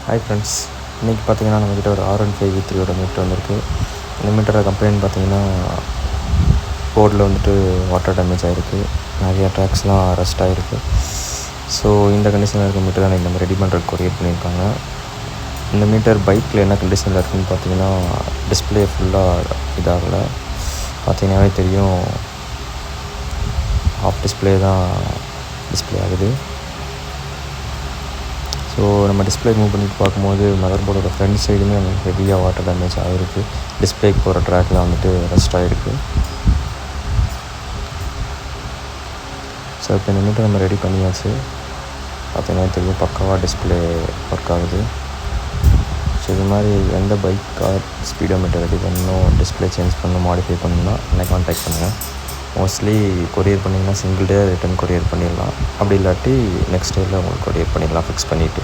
Hi friends, இன்றைக்கி பார்த்தீங்கன்னா நம்மக்கிட்ட ஒரு R15 V3 மீட்டர் வந்திருக்கு. இந்த மீட்டரோட கம்ப்ளைண்ட் பார்த்தீங்கன்னா போர்டில் வந்துட்டு வாட்டர் டேமேஜ் ஆகிருக்கு, நிறையா ட்ராக்ஸ்லாம் ரஸ்ட் ஆகிருக்கு. ஸோ இந்த கண்டிஷனில் இருக்க மீட்டர் தான் நம்ம ரெடி பண்ணுறதுக்கு கொரியர் பண்ணியிருக்காங்க. இந்த மீட்டர் பைக்கில் என்ன கண்டிஷனில் இருக்குதுன்னு பார்த்தீங்கன்னா டிஸ்பிளே ஃபுல்லாக இதாகலை. பார்த்தீங்கன்னாவே தெரியும், ஆஃப் டிஸ்பிளே தான் டிஸ்பிளே ஆகுது. ஸோ நம்ம டிஸ்பிளே மூவ் பண்ணிட்டு பார்க்கும்போது மதர் போர்டோட ஃப்ரண்ட் சைடுமே நமக்கு ஹெவியாக வாட்டர் டேமேஜ் ஆகிருக்கு. டிஸ்பிளேக்கு போகிற ட்ராக்கில் வந்துட்டு ரஸ்ட் ஆகிருக்கு. ஸோ இப்போ இந்த மீட்டர் நம்ம ரெடி பண்ணியாச்சு. பார்த்தீங்கன்னா தெரியும், பக்காவாக டிஸ்பிளே ஒர்க் ஆகுது. ஸோ இது மாதிரி எந்த பைக், கார் ஸ்பீடோ மீட்டர் ரெடி பண்ணணும், டிஸ்பிளே சேஞ்ச் பண்ணணும், மாடிஃபை பண்ணணும்னா என்னை கான்டாக்ட் பண்ணுங்கள். மோஸ்ட்லி கொரியர் பண்ணிங்கன்னா சிங்கிள் டே ரிட்டன் கொரியர் பண்ணிடலாம். அப்படி இல்லாட்டி நெக்ஸ்ட் டேயில் உங்களுக்கு கொரியர் பண்ணிடலாம் ஃபிக்ஸ் பண்ணிவிட்டு.